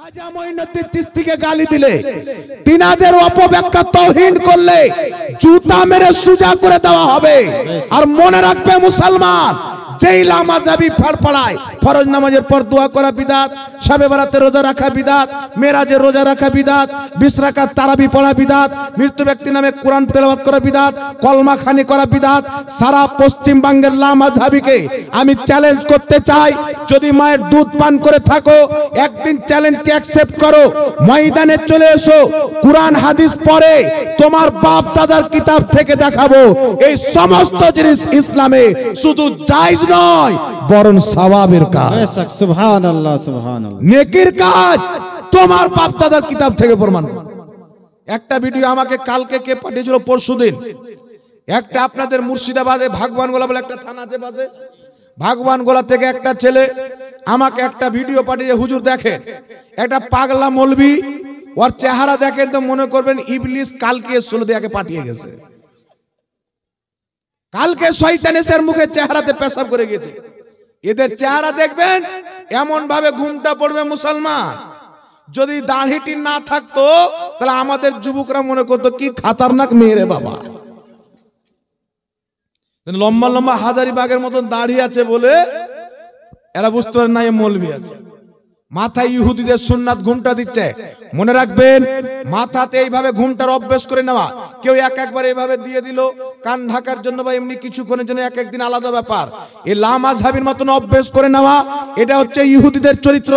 খাজা মঈনুদ্দিন চিশতিকে গালি দিলে, তিনাদের অপব্যাখ্যা তাওহীন করলে জুতা মেরে সুজা করে দেওয়া হবে। আর মনে রাখবে মুসলমান, যেই লামাযাবি ফাড়ফাড়ায় ফরজ নামাজের পর দোয়া করা বিদআত, শবে বরাতে রোজা রাখা বিদআত, মেরাজে রোজা রাখা বিদআত, 20 রাকাত তারাবি পড়া বিদআত, মৃত্যু ব্যক্তি নামে কোরআন তেলাওয়াত করা বিদআত, কলমা খানি করা বিদআত। সারা পশ্চিম বাংলার লামাযাবিকে আমি চ্যালেঞ্জ করতে চাই, যদি মায়ের দুধ পান করে থাকো একদিন চ্যালেঞ্জকে অ্যাকসেপ্ট করো, ময়দানে চলে এসো, কোরআন হাদিস পড়ে তোমার বাপ দাদার কিতাব থেকে দেখাবো এই সমস্ত জিনিস ইসলামে শুধু জায়েজ নয় বরং সওয়াবের কাজ। সুবহানাল্লাহ সুবহানাল্লাহ, নেকির কাজ তোমার বাপ দাদার কিতাব থেকে প্রমাণ। একটা ভিডিও আমাকে কালকে কে পাঠিয়েছিল, পরশুদিন, একটা আপনাদের মুর্শিদাবাদে ভাগবানগোলা বলে একটা থানা আছে পাশে, ভাগবানগোলা থেকে একটা ছেলে আমাকে একটা ভিডিও পাঠিয়ে, হুজুর দেখেন একটা পাগলা মৌলবি, ওর চেহারা দেখেন তো মনে করবেন ইবলিস কালকে সুলদিয়াকে পাঠিয়ে গেছে। কালকে শয়তান এসের মুখে চেহারাতে পেশাব করে গেছে। এদের চেহারা দেখবেন এমন ভাবে ঘুমটা পড়বে মুসলমান, যদি দাড়িটি না থাকতো তাহলে আমাদের যুবকরা মনে করতো কি খাতারনাক মেয়ে বাবা। লম্বা লম্বা হাজারিবাগের মতন দাড়ি আছে বলে এরা বুঝতে পারে না এ মৌলবি আছে। মাথায় ইহুদিদের সুন্নাত ঘুমটা দিচ্ছে। মনে রাখবেন, মাথাতে এইভাবে ঘুমটার অভ্যাস করে নেওয়া, কেউ একবার এইভাবে দিয়ে দিল কান ঢাকার জন্য বা এমনি কিছুক্ষণের জন্য, এক একদিন আলাদা ব্যাপার। এই লামাযহাবির মতন অভ্যাস করে নেওয়া, এটা হচ্ছে ইহুদিদের চরিত্র।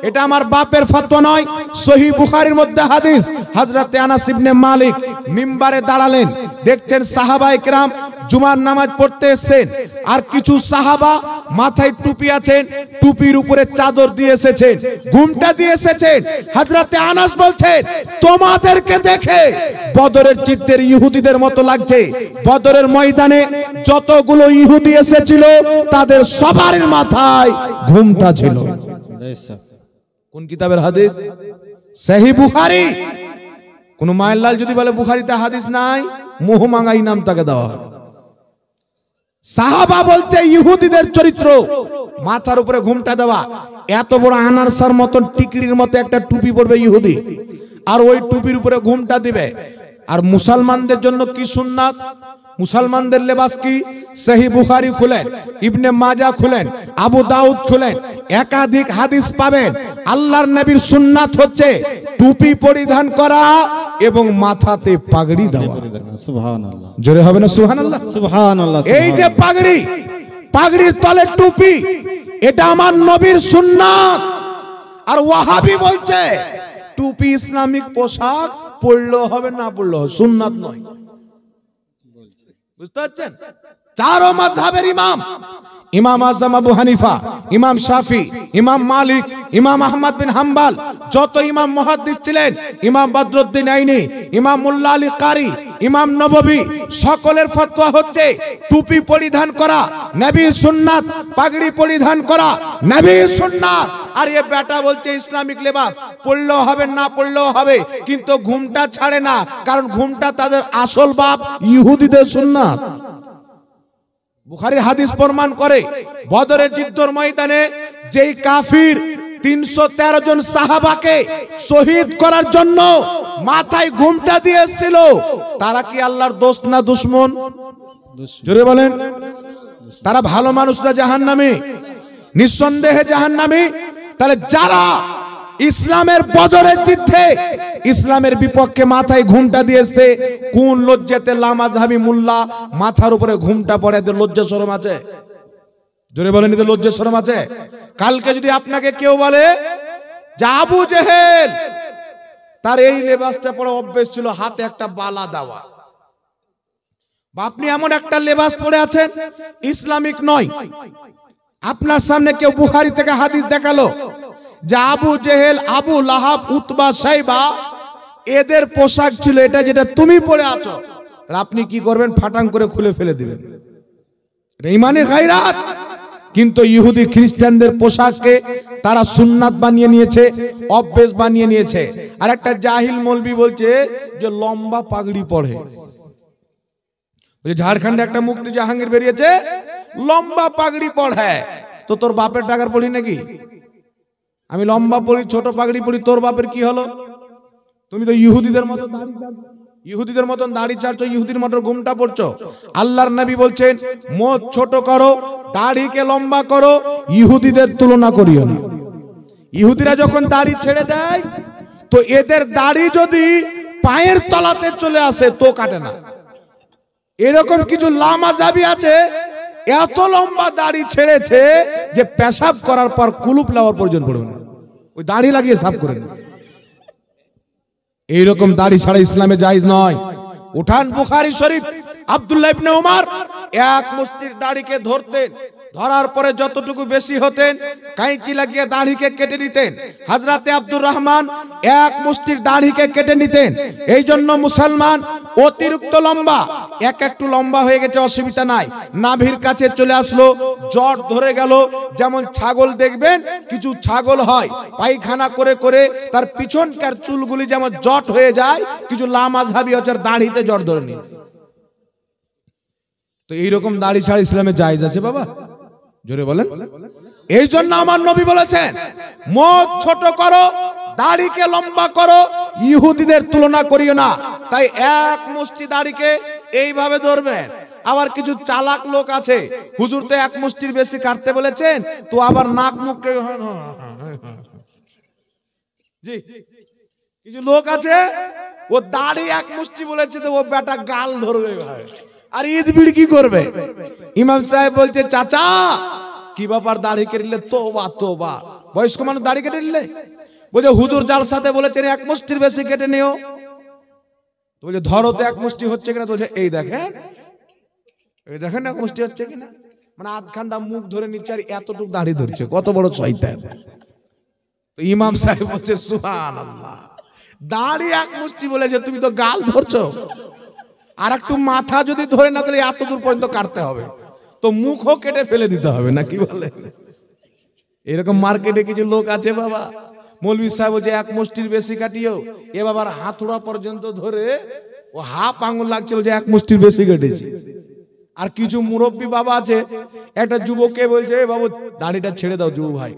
এটা আমার বাপের ফতোয়া নয়, সহিহ বুখারীর মধ্যে হাদিস। হযরতে আনাস ইবনে মালিক মিম্বারে দাঁড়ালেন, দেখছেন সাহাবায়ে কেরাম জুমার নামাজ পড়তে এসেছেন, আর কিছু সাহাবা মাথায় টুপি আছেন, টুপির উপরে চাদর দিয়ে এসেছেন, ঘুমটা দিয়ে এসেছেন। হযরতে আনাস বলছেন, তোমাদেরকে দেখে বদরের যুদ্ধের ইহুদিদের মতো লাগছে। বদরের ময়দানে যতগুলো ইহুদি এসেছিল তাদের সবার মাথায় ঘুমটা ছিল। কোন কিতাবের হাদিস? সহিহ বুখারী। কোন মায়ের যদি বলে বুখারীতে হাদিস নাই, মোহমাঙ্গাই নাম তাকে দেওয়া। সাহাবা বলছে ইহুদিদের চরিত্র, মাথার উপরে ঘুমটা দেওয়া। এত বড় আনারসার মতন টিকলির মতো একটা টুপি পরবে ইহুদি, আর ওই টুপির উপরে ঘুমটা দিবে। আর মুসলমানদের জন্য কি সুন্নাত, মুসলমানদের লেবাস কি? সহিহ বুখারী খুলেন, ইবনে মাজাহ খুলেন, আবু দাউদ খুলেন, একাধিক হাদিস পাবেন। আল্লাহর নবীর সুন্নাত হচ্ছে টুপি পরিধান করা এবং মাথাতে পাগড়ি দেওয়া। সুবহানাল্লাহ, জোরে হবে না সুবহানাল্লাহ? সুবহানাল্লাহ। এই যে পাগড়ি, পাগড়ির তলে টুপি, এটা আমার নবীর সুন্নাত। আর ওয়াহাবি বলছে টুপি ইসলামিক পোশাক, পরলেও হবে না পরলেও হবে, সুন্নাত নয়। বুঝতে পারছেন? চারো মাযহাবের ইমাম, ইমাম আযম আবু হানিফা, ইমাম শাফি, ইমাম মালিক, ইমাম আহমদ বিন হাম্বল, যত ইমাম মুহাদ্দিস ছিলেন, ইমাম বদরুদ্দিন আইনি, ইমাম মুল্লা আলী কারি, ইমাম নববী, সকলের ফতোয়া হচ্ছে টুপি পরিধান করা নবীর সুন্নাত, পাগড়ি পরিধান করা নবীর সুন্নাত। আর এ বেটা বলছে ইসলামিক লেবাস, পড়লেও হবে না পড়লেও হবে, কিন্তু ঘুমটা ছাড়ে না, কারণ ঘুমটা তাদের আসল বাপ ইহুদিদের সুন্নাত। বুখারীর হাদিস প্রমাণ করে, বদরের যুদ্ধের ময়দানে যেই কাফির 313 জন সাহাবাকে শহীদ করার জন্য মাথায় ঘুমটা দিয়ে এসেছিল, তারা কি আল্লাহর দোস্ত না দুশমন? জোরে বলেন। তারা ভালো মানুষ না জাহান্নামী? নিঃসন্দেহে জাহান্নামী। তাহলে যারা ইসলামের বদরের যুদ্ধে ইসলামের বিপক্ষে মাথায় ঘুমটা দিয়েছে, কোন লজ্জাতে লামাযহাবি মুল্লা মাথার উপরে ঘুমটা পড়ে? এদের লজ্জা শরম আছে? জোরে বলেন, এদের লজ্জা শরম আছে? কালকে যদি আপনাকে কেউ বলে যে আবু জেহেল তার এই লেবাসটা পরে অভ্যেস ছিল হাতে একটা বালা দেওয়া, বা আপনি এমন একটা লেবাস পরে আছেন ইসলামিক নয়, আপনার সামনে কেউ বুখারী থেকে হাদিস দেখালো যে আবু জেহেল, আবু লাহাব, উতবা, সাইবা এদের পোশাক ছিল এটা যেটা তুমি পরে আছো, আপনি কি করবেন? ফাটাং করে খুলে ফেলে দিবেন। এটা ইমানে গায়রাত। কিন্তু ইহুদি খ্রিস্টানদের পোশাককে তারা সুন্নাত বানিয়ে নিয়েছে, অভ্যেস বানিয়ে নিয়েছে। আর একটা জাহিল মৌলবি বলছে যে লম্বা পাগড়ি পড়ে। ঝাড়খণ্ডে একটা মুক্তি জাহাঙ্গীর বেরিয়েছে, লম্বা পাগড়ি পড়ে। তো তোর বাপের টাকার পড়ি নাকি? আমি লম্বা পড়ি, ছোট পাগড়ি পড়ি, তোর বাপের কি হলো? তুমি তো ইহুদিদের মতো দাড়ি চাচ্ছ, ইহুদিদের মতন দাড়ি ছাড়ছো, ইহুদির মতো ঘুমটা পড়ছো। আল্লাহর নবী বলছেন মুখ ছোট করো, দাড়িকে লম্বা করো, ইহুদিদের তুলনা করিও না। ইহুদিরা যখন দাড়ি ছেড়ে দেয় তো এদের দাড়ি যদি পায়ের তলাতে চলে আসে তো কাটে না। এরকম কিছু লামাজাবি আছে, এত লম্বা দাড়ি ছেড়েছে যে পেশাব করার পর কুলুপ লাগার প্রয়োজন পড়বে না, ওই দাড়ি লাগিয়ে সাফ করে নেবে। এইরকম দাড়ি ছাড়া ইসলামে জায়েজ নয়। উঠান বুখারী শরীফ, আব্দুল্লাহ ইবনে উমর এক মুষ্টির দাড়িকে ধরতেন, ধরার পরে যতটুকু বেশি হতেন কাঁচি লাগিয়ে দাড়িকে কেটে নিতেন। হযরতে আব্দুর রহমান এক মুষ্টির দাড়িকে কেটে নিতেন। এই জন্য মুসলমান অতিরিক্ত লম্বা, একটু লম্বা হয়ে গেছে অসুবিধা নাই, নাভির কাছে চলে আসলো, জট ধরে গেল। যেমন ছাগল দেখবেন কিছু ছাগল হয় পায়খানা করে করে তার পিছনকার চুলগুলি যেমন জট হয়ে যায়, কিছু লামাযহাবী হচ্ছে দাড়িতে জট ধরে নিয়েছে। তো এইরকম দাড়ি ছাড়া ইসলামে জায়েজ আছে বাবা? জোরে বলেন। এই জন্য আমার নবী বলেছেন মুখ ছোট করো, দাড়িকে লম্বা করো, ইহুদিদের তুলনা করিও না। তাই এক মুষ্টি দাড়িকে এইভাবে ধরবেন। আবার কিছু চালাক লোক আছে, হুজুর তো এক মুষ্টির বেশি কাটতে বলেছেন, তো আবার নাক মুখ জি, কিছু লোক আছে ও দাড়ি এক মুষ্টি বলেছে তো ও বেটা গাল ধরবে ভাই, আর ঈদ বিড়ি কি করবে? ইমাম সাহেব বলছে চাচা কি ব্যাপার দাড়ি কেটে নিলে? তোবা তোবা, বয়স্ক মানুষ দাড়ি কেটে নিলে? বলছে হুজুর জালসাতে বলেছেন এক মুষ্টির বেশি কেটে নিও। বলছে ধরো তো এক মুষ্টি হচ্ছে কিনা। বলছে এই দেখেন, এই দেখেন এক মুষ্টি হচ্ছে কিনা। মানে আধখান্ডা মুখ ধরে নিচ্ছে আর এতটুকু দাড়ি ধরছে, কত বড় শয়তান। তো ইমাম সাহেব বলছে সুবহানাল্লাহ, দাড়ি এক মুষ্টি বলেছে তুমি তো গাল ধরছো, আর একটু মাথা যদি ধরে না তাহলে এত দূর পর্যন্ত কাটতে হবে, তো মুখও কেটে ফেলে দিতে হবে না, কি বলে? এরকম মার্কেটে কিছু লোক আছে বাবা, মৌলভী সাহেব বলছে এক মুষ্টির বেশি কাটিও, এ বাবার হাতুড়া পর্যন্ত ধরে ও হাফ আঙুল লাগছে, বলছে এক মুষ্টির বেশি কেটেছি। আর কিছু মুরব্বী বাবা আছে, একটা যুবককে বলছে এ বাবু দাড়িটা ছেড়ে দাও যুবক ভাই।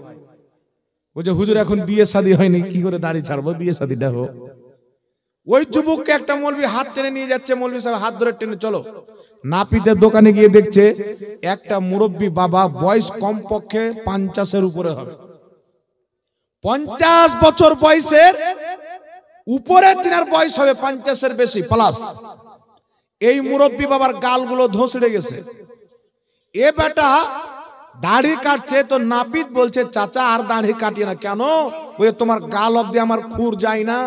বলছে হুজুর এখন বিয়ে শাদী হয়নি, কি করে দাড়ি ছাড়বো, বিয়ে শাদীটা হোক। ওই যুবককে একটা মৌলভী হাত টেনে নিয়ে যাচ্ছে, মৌলভী সাহেব হাত ধরে টেনে চলো। নাপিতের দোকানে গিয়ে দেখছে একটা মুরব্বী বাবা, বয়স কমপক্ষে 50-এর উপরে হবে, 50 বছর বয়সের উপরে তিনার বয়স হবে 50-এর বেশি প্লাস। এই মুরব্বী বাবার গালগুলো ধসড়ে গেছে। এ বেটা দাড়ি কাটছে, তো নাপিত বলছে চাচা আর দাড়ি কাটিয়ে না কেন? বলে তোমার গাল অব্দি আমার খুর যায় না।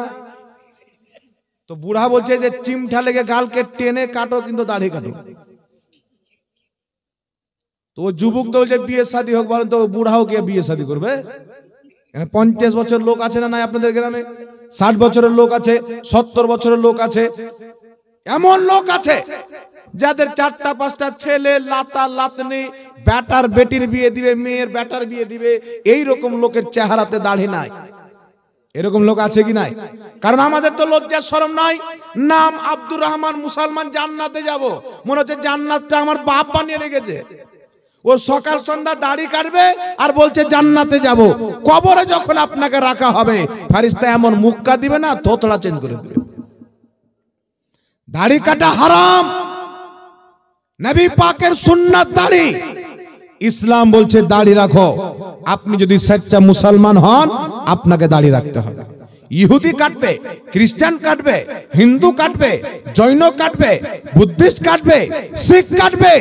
তো বুড়া বলছে যে চিমটা লেগে গালকে টেনে কাটো, কিন্তু দাড়ি কাটো। তো যুবক তো বলছে বিয়ে শাদী হোক, বলেন তো বুড়াও কে বিয়ে শাদী করবে? 50 বছর লোক আছে না নাই আপনাদের গ্রামে? 60 বছরের লোক আছে, 70 বছরের লোক আছে। এমন লোক আছে যাদের 4টা-5টা ছেলে, লাতা লাতনি, বেটার বেটির বিয়ে দিবে, মেয়ের বেটার বিয়ে দিবে। এই রকম লোকের চেহারাতে দাড়ি নাই। এরকম লোক আছে কি নাই? কারণ আমাদের তো লজ্জা শরম নাই। নাম আব্দুর রহমান, মুসলমান, জান্নাতে যাব, মনে হচ্ছে জান্নাতটা আমার বাপ বানিয়ে রেখেছে। ও সকাল সন্ধ্যা দাড়ি কাটবে আর বলছে জান্নাতে যাব। কবরে যখন আপনাকে রাখা হবে ফেরেশতা এমন মুক্কা দিবে না, থোতড়া চেঞ্জ করে দিবে। দাড়ি কাটা হারাম, নবী পাকের সুন্নাত দাড়ি। ইসলাম বলছে দাড়ি রাখো। আপনি যদি সচ্চা মুসলমান হন আপনাকে দাড়ি রাখতে হবে। ইহুদি কাটবে, খ্রিস্টান কাটবে, হিন্দু কাটবে, জৈন কাটবে, বুদ্ধিস্ট কাটবে, শিখ কাটবে,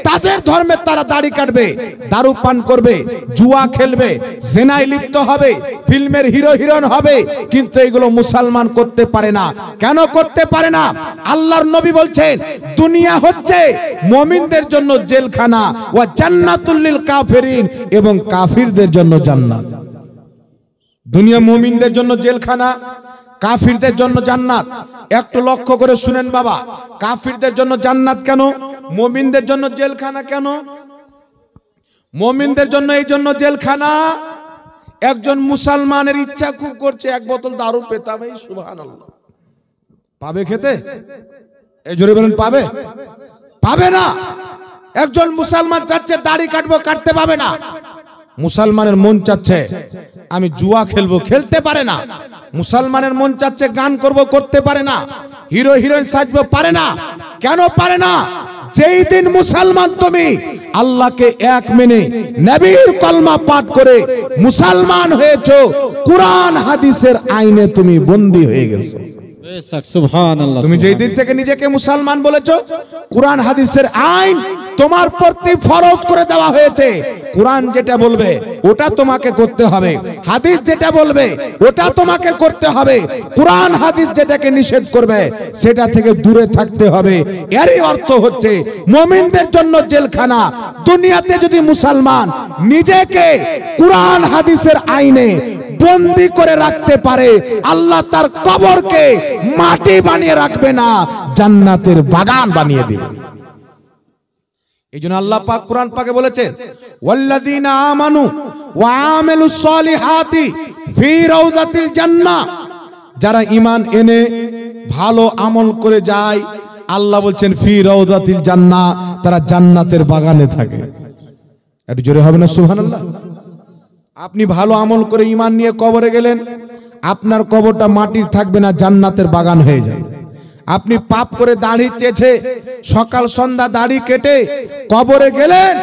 তাদের ধর্মে তারা দাড়ি কাটবে, দারু পান করবে, জুয়া খেলবে, জেনায় লিপ্ত হবে, ফিল্মের হিরো হিরোইন হবে, কিন্তু এগুলো মুসলমান করতে পারে না। কেন করতে পারে না? আল্লাহর নবী বলছেন দুনিয়া হচ্ছে মুমিনদের জন্য জেলখানা, ওয়া জান্নাতুল লিল কাফিরিন, এবং কাফিরদের জন্য জান্নাত। দুনিয়া মুমিনদের জন্য জেলখানা, কাফিরদের জন্য জান্নাত। একটু লক্ষ্য করে শুনেন বাবা, কাফিরদের জন্য জান্নাত কেন, মুমিনদের জন্য জেলখানা কেন? মুমিনদের জন্য এই জন্য জেলখানা, একজন মুসলমানের ইচ্ছা খুব করছে এক বোতল দারু পেতাম, এই সুবহানাল্লাহ, পাবে খেতে? এই জোরে বলেন পাবে? পাবে না। একজন মুসলমান চাচ্ছে দাড়ি কাটবো, কাটতে পাবে না। মুসলমানের মন চাচ্ছে আমি জুয়া খেলবো, খেলতে পারে না। মুসলমানের মন চাচ্ছে গান করব, করতে পারে না। হিরো হিরোইন সাজবো, পারে না। কেন পারে না? যেই দিন মুসলমান তুমি আল্লাহকে এক মেনে নবীর কলমা পাঠ করে মুসলমান হয়েছো, কুরআন হাদিসের আইনে তুমি বন্দী হয়ে গেছো। সুবহানাল্লাহ। তুমি যেই দিন থেকে নিজেকে মুসলমান বলেছো, কুরআন হাদিসের আইন তোমার প্রতি ফরজ করে দেওয়া হয়েছে। কুরআন যেটা বলবে ওটা তোমাকে করতে হবে, হাদিস যেটা বলবে ওটা তোমাকে করতে হবে। কুরআন হাদিস যেটাকে নিষেধ করবে সেটা থেকে দূরে থাকতে হবে। এরই অর্থ হচ্ছে মুমিনদের জন্য জেলখানা। দুনিয়াতে যদি মুসলমান নিজেকে কুরআন হাদিসের আইনে বন্দী করে রাখতে পারে, আল্লাহ তার কবরকে মাটি বানিয়ে রাখবে না, জান্নাতের বাগান বানিয়ে দিবে। এই জন্য আল্লাহ পাক কুরআন পাকে বলেছেন, ওয়াল্লাযীনা আমানু ওয়া আমিলুস সলিহাতি ফি রাউযাতিল জান্নাহ। যারা ঈমান এনে ভালো আমল করে যায়, আল্লাহ বলছেন ফি রাউযাতিল জান্নাহ, তারা জান্নাতের বাগানে থাকে। একটু জোরে হবে না সুবহানাল্লাহ? আপনি ভালো আমল করে ঈমান নিয়ে কবরে গেলেন, আপনার কবরটা মাটির থাকবে না, জান্নাতের বাগান হয়ে যাবে। আপনি পাপ করে দাড়ি চেয়েছে, সকাল সন্ধ্যা দাড়ি কেটে কবরে গেলেন,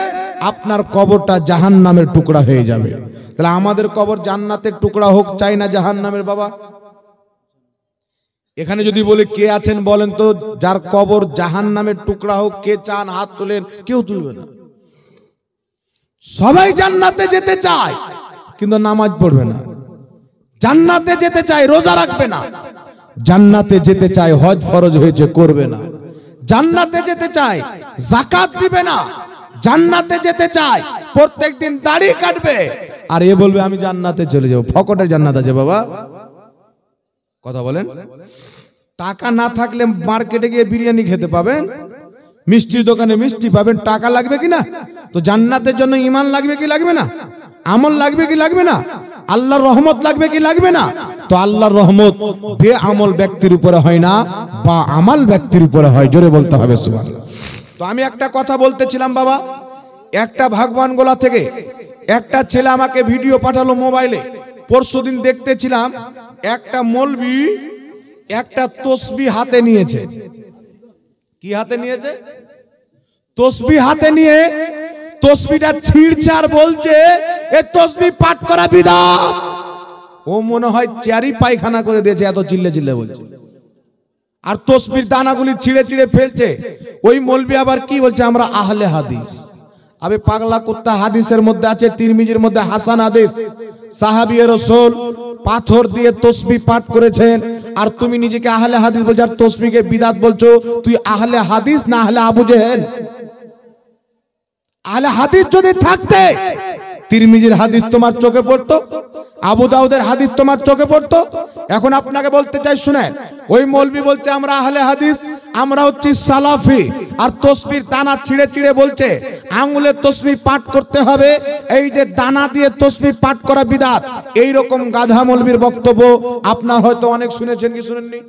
আপনার কবরটা জাহান্নামের টুকরা হয়ে যাবে। তাহলে আমাদের কবর জান্নাতের টুকরা হোক, চাই না জাহান্নামের? বাবা এখানে যদি বলে কে আছেন বলেন তো, যার কবর জাহান্নামের টুকরা হোক, কে চান? হাত তোলেন। কেউ তুলবে না। সবাই জান্নাতে যেতে চায় কিন্তু নামাজ পড়বে না। জান্নাতে যেতে চায়, রোজা রাখবে না। জান্নাতে যেতে চায়, হজ ফরজ হয়েছে করবে না। জান্নাতে যেতে চায়, যাকাত দিবে না। জান্নাতে যেতে চায়, প্রত্যেকদিন দাড়ি কাটবে। আর এ বলবে আমি জান্নাতে চলে যাব। ফকটের জান্নাত আছে বাবা, কথা বলেন। টাকা না থাকলে মার্কেটে গিয়ে বিরিয়ানি খেতে পাবেন, মিষ্টির দোকানে মিষ্টি পাবেন, টাকা লাগবে কি না? তো জান্নাতের জন্য ঈমান লাগবে কি লাগবে না? আমল লাগবে কি লাগবে না? আল্লাহর রহমত লাগবে কি লাগবে না? তো আল্লাহর রহমত বেআমল ব্যক্তির উপরে হয় না, বা আমাল ব্যক্তির উপরে হয়। জোরে বলতে হবে সুবহানাল্লাহ। তো আমি একটা কথা বলতেছিলাম বাবা, একটা ভাগবানগোলা থেকে একটা ছেলে আমাকে ভিডিও পাঠালো মোবাইলে। পরশুদিন দেখতেছিলাম একটা মৌলবি একটা তসবিহ হাতে নিয়েছে। কি হাতে নিয়েছে? তসবিহ হাতে নিয়ে তসবিহটা ছিঁড়ছে আর বলছে এই তসবিহ পাঠ করা বিদআত। ও মনে হয় চেয়ারি পায়খানা করে দিয়েছে, এত চিল্লে চিল্লে বলছে। আর তসবির দানাগুলি ছিঁড়ে ছিঁড়ে ফেলছে। ওই মৌলবি আবার কি বলছে, আমরা আহলে হাদিস। আবে পাগলা কুত্তা, হাদিসের মধ্যে আছে, তিরমিজির মধ্যে হাসান হাদিস, সাহাবী রাসূল পাথর দিয়ে তসবিহ পাঠ করেছেন, আর তুমি নিজেকে আহলে হাদিস বলছো, আর তসবিহকে বিদআত বলছো। তুই আহলে হাদিস না আহলে আবু জেহেল? আহলে হাদিস যদি থাকতে তিরমিজির হাদিস তোমার চোখে পড়তো, আবু দাউদের হাদিস তোমার চোখে পড়তো। এখন আপনাকে বলতে চাই শুনেন, ওই মৌলবি বলছে আমরা আহলে হাদিস, আমরা হচ্ছি সালাফি, আর তসবির দানা ছিঁড়ে ছিঁড়ে বলছে আঙ্গুলের তসবিহ পাঠ করতে হবে, এই যে দানা দিয়ে তসবিহ পাঠ করা বিদআত। এই রকম গাধা মৌলবির বক্তব্য আপনারা হয়তো অনেক শুনেছেন কি শুনেননি?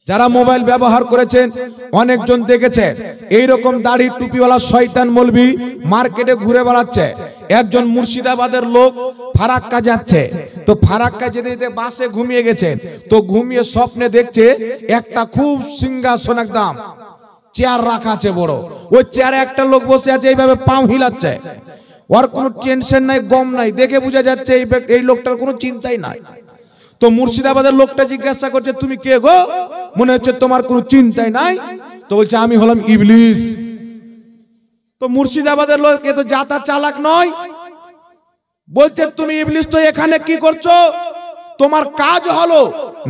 যারা মোবাইল ব্যবহার করেছেন অনেকজন দেখেছে এইরকম দাড়ি টুপিওয়ালা শয়তান মৌলবি মার্কেটে ঘুরে বেড়াচ্ছে। একজন মুর্শিদাবাদের লোক ফারাক্কা যাচ্ছে, তো ফারাক্কা যেতে যেতে বাসে ঘুমিয়ে গেছে। তো ঘুমিয়ে স্বপ্নে দেখছে একটা খুব সিংহাসন, একদম চেয়ার রাখা আছে বড়, ওই চেয়ারে একটা লোক বসে আছে, এইভাবে পাও হিলাচ্ছে। ওর কোনো টেনশন নাই, গম নাই, দেখে বোঝা যাচ্ছে এই লোকটার কোনো চিন্তাই নাই। তো মুর্শিদাবাদের লোকটা জিজ্ঞাসা করছে তুমি কে গো? মনে হচ্ছে তোমার কোনো চিন্তাই নাই। তো বলছে আমি হলাম ইবলিস। তো মুর্শিদাবাদের লোক এ তো জাতা চালাক নয়, বলছে তুমি ইবলিস তো এখানে কি করছো? তোমার কাজ হলো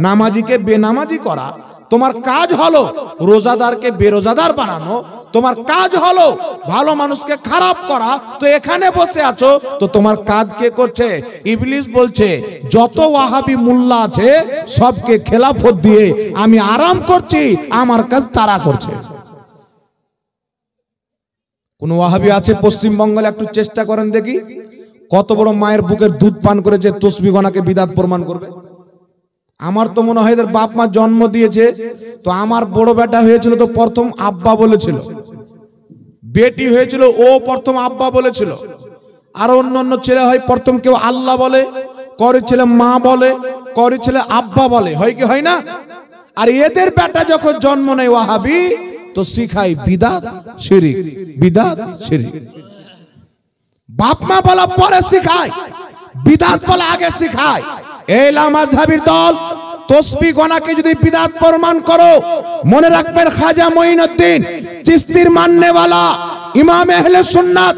নামাজিকে বেনামাজি করা, তোমার কাজ হলো রোজাদারকে বেরোজাদার বানানো, তোমার কাজ হলো ভালো মানুষকে খারাপ করা। তো এখানে বসে আছো, তো তোমার কাজ কে করছে? ইবলিস বলছে যত ওয়াহাবি মোল্লা আছে সবকে খেলাফত দিয়ে আমি আরাম করছি, আমার কাজ তারা করছে। কোন ওয়াহাবি আছে পশ্চিমবঙ্গে? একটু চেষ্টা করেন দেখি, কত বড় মায়ের বুকের দুধ পান করেছে, তসবিহ গনাকে বিদআত প্রমাণ করবে। আমার তো মনে হয় এদের বাপ মা জন্ম দিয়েছে, তো আমার বড় বেটা হয়েছিল তো প্রথম আব্বা বলেছিল, বেটি হয়েছিল ও প্রথম আব্বা বলেছিল, আর অন্য অন্য ছেলে হয় প্রথম কেউ আল্লাহ বলে, করে ছেলে মা বলে, করে ছেলে আব্বা বলে, হয় কি হয় না? আর এদের বেটা যখন জন্ম নেয় ওয়াহাবি, তো শিখায় বিদাত শিরিক, বিদাত শিরিক। বাপ মা বলা পরে শিখায়, বিদাত বলা আগে শিখায়। এই লামাযহাবির দল তসবিহ গণাকে যদি বিদাত প্রমাণ করো, মনে রাখবেন খাজা মঈনুদ্দিন চিশতির মাননেওয়ালা, ইমাম আহলে সুন্নাত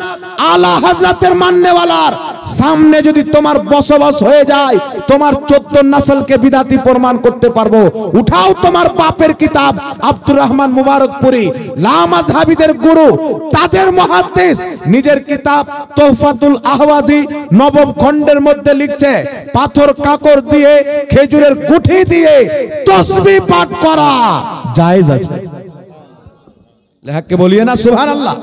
আলা হযরতের মাননেওয়ালার সামনে যদি তোমার বসবাস হয়ে যায়, তোমার 14 নসলকে বিদাতি প্রমাণ করতে পারবো। উঠাও তোমার বাপের কিতাব আব্দুর রহমান মুবারকপুরি, লামাযহাবিদের গুরু, তাদের মুহাদ্দিস, নিজের কিতাব তোহফাতুল আহওয়াজি নবম খণ্ডের মধ্যে লিখছে, পাথর কাকর দিয়ে, খেজুরের গুঠি দিয়ে তসবিহ পাঠ করা জায়েজ আছে। লেহাকে বলিয়ে না সুবহানাল্লাহ।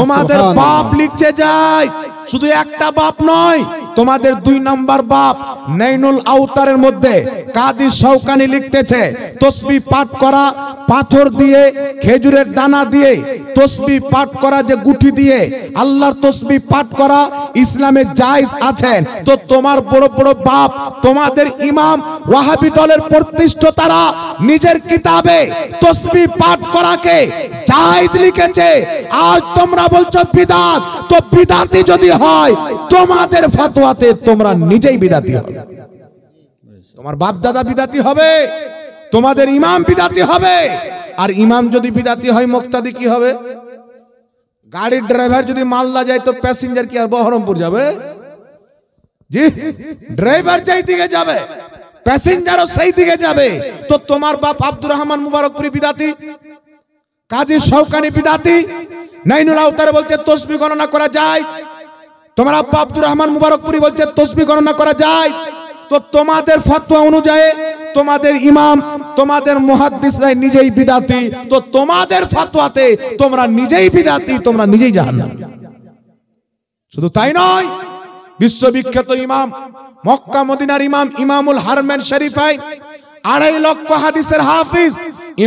তোমাদের বাপ লিখছে যায়, শুধু একটা বাপ নয়, তোমাদের 2 নম্বর বাপ নাইনুল আওতারের মধ্যে কাদি শওকানি লিখতেছে, তসবিহ পাঠ করা পাথর দিয়ে, খেজুরের দানা দিয়ে তসবিহ পাঠ করা, যে গুটি দিয়ে আল্লাহর তসবিহ পাঠ করা ইসলামে জায়েজ আছে। তো তোমার বড় বড় বাপ, তোমাদের ইমাম ওয়াহাবি দলের প্রতিষ্ঠাতারা নিজের কিতাবে তসবিহ পাঠ করাকে জায়েজ লিখেছে। আজ তোমরা বলছো বিদাত, তো বিদাতি যদি হয় তোমাদের ফতোয়াতে তোমরা নিজেই বিদাতি হবে। তোমার বাপ দাদা বিদাতি হবে, তোমাদের ইমাম বিদাতি হবে। আর ইমাম যদি বিদাতি হয়, মুক্তাদি কি হবে? গাড়ির ড্রাইভার যদি মালদা যায়, তো প্যাসেঞ্জার কি আর বহরমপুর যাবে? জি, ড্রাইভার যেই দিকে যাবে প্যাসেঞ্জারও সেই দিকে যাবে। তো তোমার বাপ আব্দুর রহমান মুবারকপুরি বিদাতি, কাজী শওকানি বিদাতি, নাইনুল আওতার বলছে তসবিহ গণনা করা যায়, তোমার আব্বা আব্দুর রহমান মুবারকপুরি বলছে তসবিহ গণনা করা যায়। তো তোমাদের ফতোয়া অনুযায়ী তোমাদের ইমাম, তোমাদের মুহাদ্দিসরা নিজেই বিদাতি, তো তোমাদের ফতোয়াতে তোমরা নিজেই বিদাতি, তোমরা নিজেই জাহান্নামী। শুধু তাই নয়, বিশ্ববিখ্যাত ইমাম, মক্কা মদিনার ইমাম, ইমামুল হারমেন শরীফাই 2.5 লক্ষ হাদিসের হাফিজ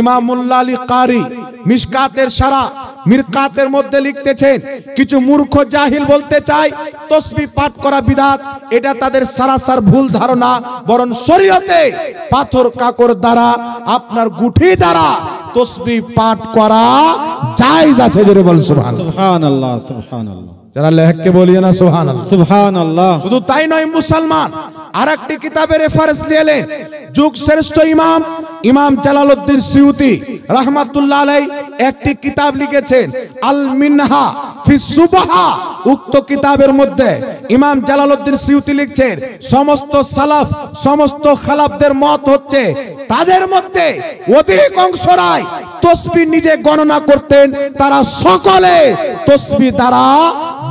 ইমামুল্লাহ আলী কারি মিশকাতের সারা মিরকাতের মধ্যে লিখতেছেন, কিছু মূর্খ জাহিল বলতে চায় তসবিহ পাঠ করা বিদআত। এটা তাদের সারাসার ভুল ধারণা। বরং শরীয়তে পাথর কাকর দ্বারা, আপনার গুঠি দ্বারা তসবিহ পাঠ করা জায়েজ আছে। জোরে বল সুবহানাল্লাহ, সুবহানাল্লাহ। যারা লেখকে বলিয়ে না সুবহানাল্লাহ, সুবহানাল্লাহ। শুধু তাই নয়, মুসলমান আরেকটি কিতাবের রেফারেন্স নিলেন, যুগ শ্রেষ্ঠ ইমাম ইমাম জালালউদ্দিন সিউতি রাহমাতুল্লাহ আলাইহি একটি কিতাব লিখেছেন, আল মিনহা ফি সুবহা। উক্ত কিতাবের মধ্যে ইমাম জালালউদ্দিন সিউতি লিখছেন, সমস্ত সালাফ, সমস্ত খালাফদের মত হচ্ছে, তাদের মধ্যে অধিকাংশরাই তসবিহ নিজে গণনা করতেন, তারা সকলে তসবিহ দ্বারা,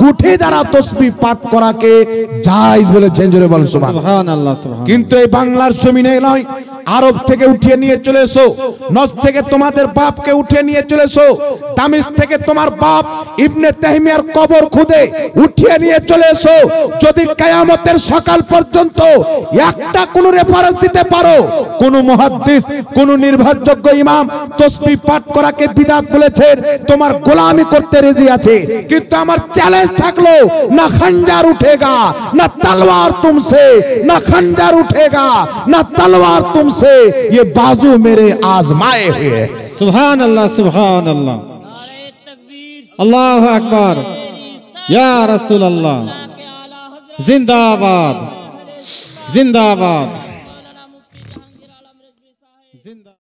গুঠি দ্বারা তসবিহ পাঠ করাকে জায়েজ বলেছেন। জোরে বলেন সুবহানাল্লাহ, সুবহানাল্লাহ। কিন্তু এই বাংলার জমিনে নয়, আরব থেকে উঠিয়ে নিয়ে চলে এসো, নজ থেকে তোমাদের বাপকে উঠিয়ে নিয়ে চলে এসো, তামিজ থেকে তোমার বাপ ইবনে তাইমিয়ার কবর খুদে উঠিয়ে নিয়ে চলে এসো। যদি কিয়ামতের সকাল পর্যন্ত একটা কোন রেফারেন্স দিতে পারো, কোন মুহাদ্দিস, কোন নির্ভরযোগ্য ইমাম তসবিহ পাঠ করাকে বিদআত বলেছেন, তোমার গোলামি করতে রাজি আছে। কিন্তু আমার চ্যালেঞ্জ থাকলো, না খঞ্জার উঠেগা, না তলোয়ার তুমসে, না খঞ্জার উঠেগা, না তলোয়ার তুমসে, ये बाजू मेरे आजमाए हुए। सुभान अल्लाह, सुभान अल्लाह, अल्लाह अकबर, या रसूल अल्लाह, जिंदाबाद, जिंदाबाद, जिंदा।